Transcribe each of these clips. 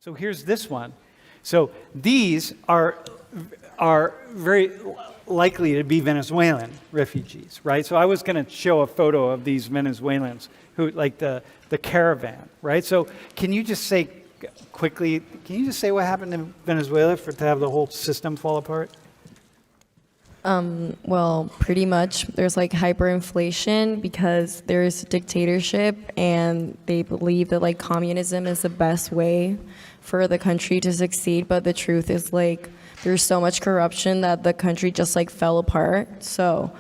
So here's this one. So these are very likely to be Venezuelan refugees, right? So I was going to show a photo of these Venezuelans who, like the caravan, right? So can you just say quickly, what happened in Venezuela to have the whole system fall apart? Well, pretty much there's like hyperinflation because there's dictatorship and they believe that like communism is the best way for the country to succeed. But the truth is like there's so much corruption that the country just like fell apart. So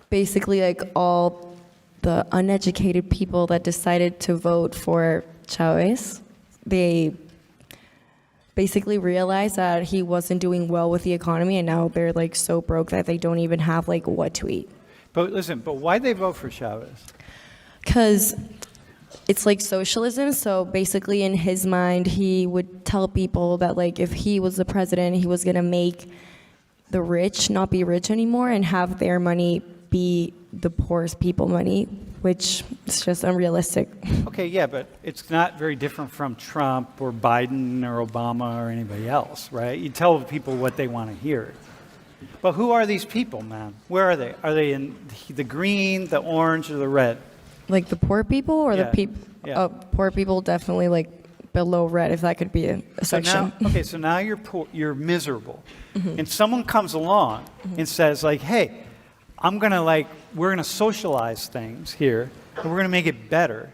basically like all the uneducated people that decided to vote for Chavez, they basically realized that he wasn't doing well with the economy, and now they're like so broke that they don't even have like what to eat. But listen, why'd they vote for Chavez? Because it's like socialism. So basically in his mind, he would tell people that like if he was the president, he was gonna make the rich not be rich anymore and have their money be the poorest people money, which is just unrealistic. Okay, yeah, but it's not very different from Trump or Biden or Obama or anybody else, right? You tell people what they want to hear. But who are these people, man? Where are they? Are they in the green, the orange, or the red? Like the poor people or Yeah, the people? yeah. Poor people definitely like below red, if that could be a section. So now you're poor, you're miserable. And someone comes along and says like, hey, we're gonna socialize things here, and we're gonna make it better.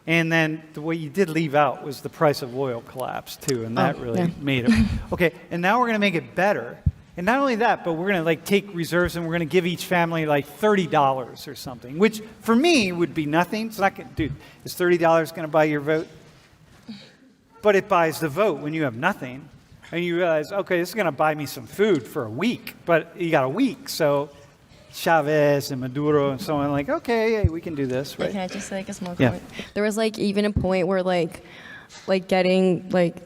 And then what you did leave out was the price of oil collapsed too, and that really made it. Okay, and now we're gonna make it better. And not only that, but we're gonna like take reserves and we're gonna give each family like $30 or something, which for me would be nothing. It's not gonna, dude, is $30 gonna buy your vote? But it buys the vote when you have nothing. And you realize, okay, this is gonna buy me some food for a week, but you got a week, so Chavez and Maduro and so on, like, okay, yeah, we can do this, right? Can I just say like a small Yeah. comment? There was like even a point where like getting like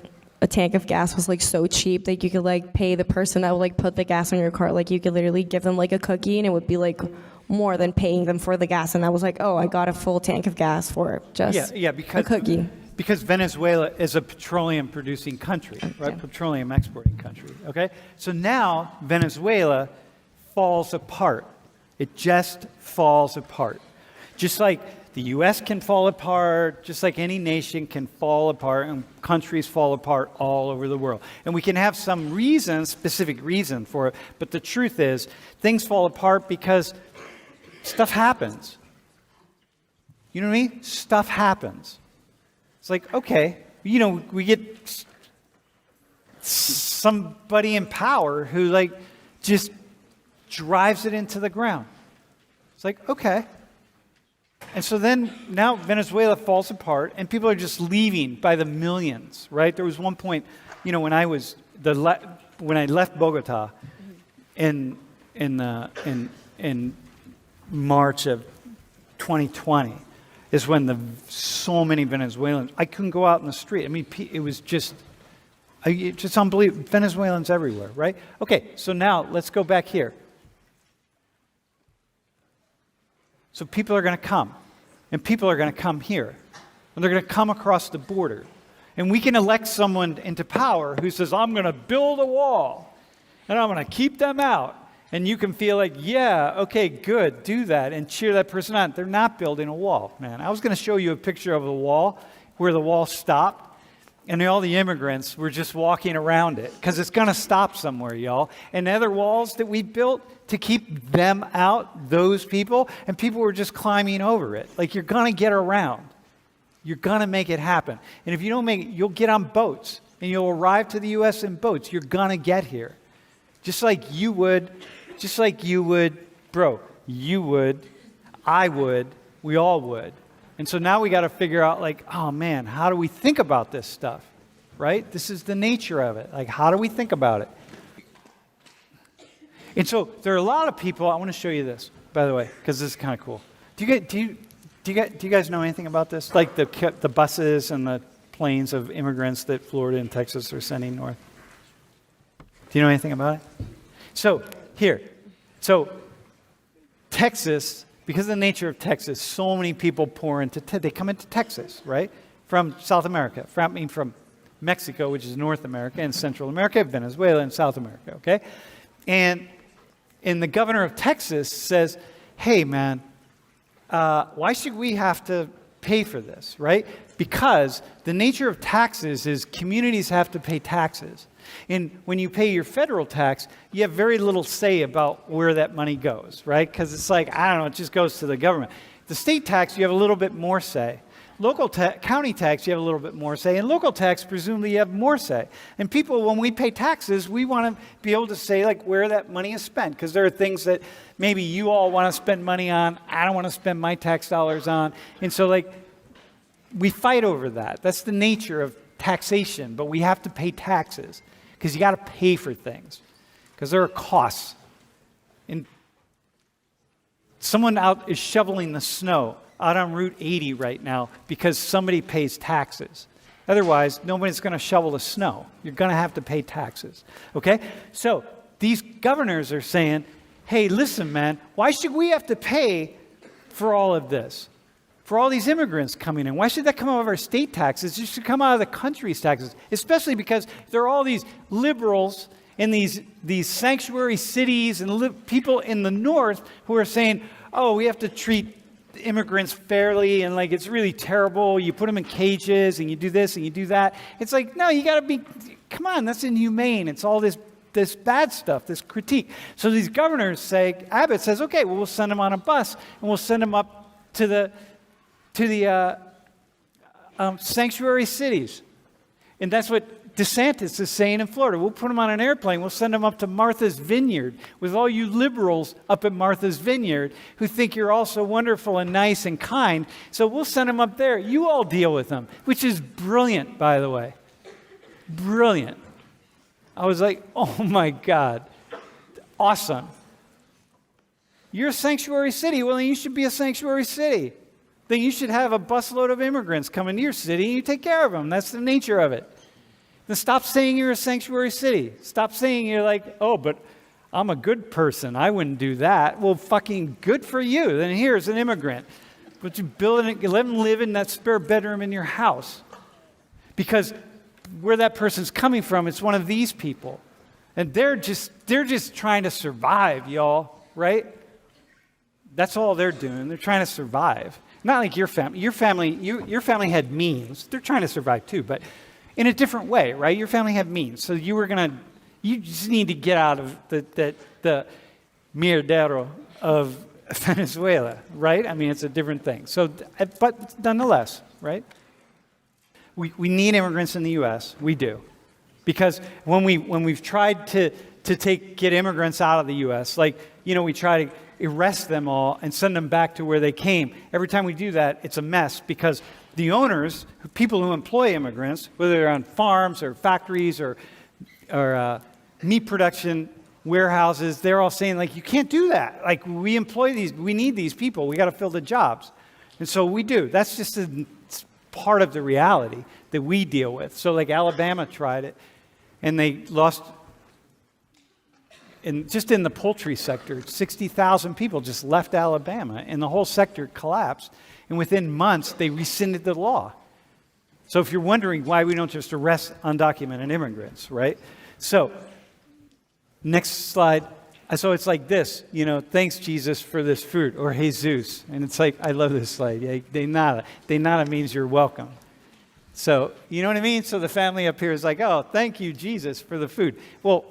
a tank of gas was like so cheap that you could like pay the person that would like put the gas on your car. Like you could literally give them like a cookie and it would be like more than paying them for the gas. And I was like, oh, I got a full tank of gas for just because a cookie. Because Venezuela is a petroleum producing country, right? Petroleum exporting country, okay? So now Venezuela falls apart. It just falls apart. Just like the U.S. can fall apart, just like any nation can fall apart, and countries fall apart all over the world. And we can have some reason, specific reason for it, but the truth is, things fall apart because stuff happens. You know what I mean? Stuff happens. It's like, okay, we get somebody in power who like just drives it into the ground. It's like, okay. And so then now Venezuela falls apart and people are just leaving by the millions, right? There was one point, when I left Bogota in March of 2020 is when so many Venezuelans, I couldn't go out in the street. I mean, it was just unbelievable. Venezuelans everywhere, right? Okay, so now let's go back here. So people are going to come, and people are going to come here, and they're going to come across the border. And we can elect someone into power who says, I'm going to build a wall, and I'm going to keep them out. And you can feel like, yeah, okay, good, do that, and cheer that person on. They're not building a wall, man. I was going to show you a picture of the wall, where the wall stopped, and all the immigrants were just walking around it, because it's going to stop somewhere, y'all. And the other walls that we built to keep them out, those people, and people were just climbing over it. Like, you're going to get around. You're going to make it happen. And if you don't make it, you'll get on boats, and you'll arrive to the U.S. in boats. You're going to get here. Just like you would, bro, you would, I would, we all would. And so now we got to figure out like, oh man, how do we think about this stuff, right? This is the nature of it. Like, how do we think about it? And so there are a lot of people, I want to show you this, by the way, because this is kind of cool. Do you guys know anything about this? Like the buses and the planes of immigrants that Florida and Texas are sending north? Do you know anything about it? So Texas, because of the nature of Texas, so many people pour into, they come into Texas, right? From South America, from Mexico, which is North America, and Central America, Venezuela, and South America, okay? And the governor of Texas says, hey, man, why should we have to pay for this, right? Because the nature of taxes is communities have to pay taxes. And when you pay your federal tax, you have very little say about where that money goes, right? Because it's like, I don't know, it just goes to the government. The state tax, you have a little bit more say. Local county tax, you have a little bit more say. And local tax, presumably, you have more say. And people, when we pay taxes, we want to be able to say, like, where that money is spent. Because there are things that maybe you all want to spend money on, I don't want to spend my tax dollars on. And so, like, we fight over that. That's the nature of taxation. But we have to pay taxes. Because you got to pay for things. Because there are costs. And someone out is shoveling the snow out on Route 80 right now because somebody pays taxes. Otherwise, nobody's going to shovel the snow. You're going to have to pay taxes. Okay? So these governors are saying, hey, listen, man, why should we have to pay for all of this? For all these immigrants coming in? Why should that come out of our state taxes? It should come out of the country's taxes, especially because there are all these liberals in these sanctuary cities and people in the north who are saying, oh, we have to treat immigrants fairly, and like it's really terrible. You put them in cages and you do this and you do that. It's like, no, you got to be, come on, that's inhumane. It's all this bad stuff, this critique. So these governors say, Abbott says, okay, well, we'll send them on a bus and we'll send them up to the sanctuary cities. And that's what DeSantis is saying in Florida. We'll put them on an airplane. We'll send them up to Martha's Vineyard with all you liberals up at Martha's Vineyard who think you're all so wonderful and nice and kind. So we'll send them up there. You all deal with them, which is brilliant, by the way. Brilliant. I was like, oh my God. Awesome. You're a sanctuary city. Well, then you should be a sanctuary city. Then you should have a busload of immigrants come into your city and you take care of them. That's the nature of it. Then stop saying you're a sanctuary city. Stop saying you're like, oh, but I'm a good person. I wouldn't do that. Well, fucking good for you. Then here's an immigrant. But you build it, let them live in that spare bedroom in your house. Because where that person's coming from, it's one of these people. And they're just trying to survive, y'all, right? That's all they're doing. They're trying to survive. Not like your family. Your family had means. They're trying to survive too, but in a different way, right? Your family had means. So you just need to get out of the mierdero of Venezuela, right? I mean, it's a different thing. So, but nonetheless, right? We need immigrants in the U.S. We do. Because when we've tried to get immigrants out of the U.S., like, we try to arrest them all and send them back to where they came. Every time we do that, it's a mess because the owners, people who employ immigrants, whether they're on farms or factories or meat production warehouses, they're all saying, like, you can't do that. Like, we employ these, we need these people. We got to fill the jobs. And so we do. That's just part of the reality that we deal with. So, like, Alabama tried it, and they lost, just in the poultry sector, 60,000 people just left Alabama, and the whole sector collapsed. And within months, they rescinded the law. So if you're wondering why we don't just arrest undocumented immigrants, right? So, next slide. So it's like this, thanks, Jesus, for this food, or Jesus. And it's like, I love this slide. Yeah, de nada. De nada means you're welcome. So, you know what I mean? So the family up here is like, oh, thank you, Jesus, for the food. Well,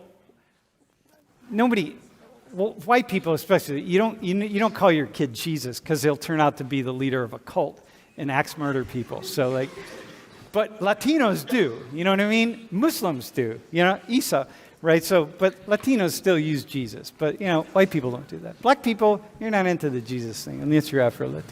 white people especially, you don't call your kid Jesus because he'll turn out to be the leader of a cult and axe murder people. So like, but Latinos do, you know what I mean? Muslims do, Isa, right? So, but Latinos still use Jesus, but white people don't do that. Black people, you're not into the Jesus thing unless you're Afro-Latino.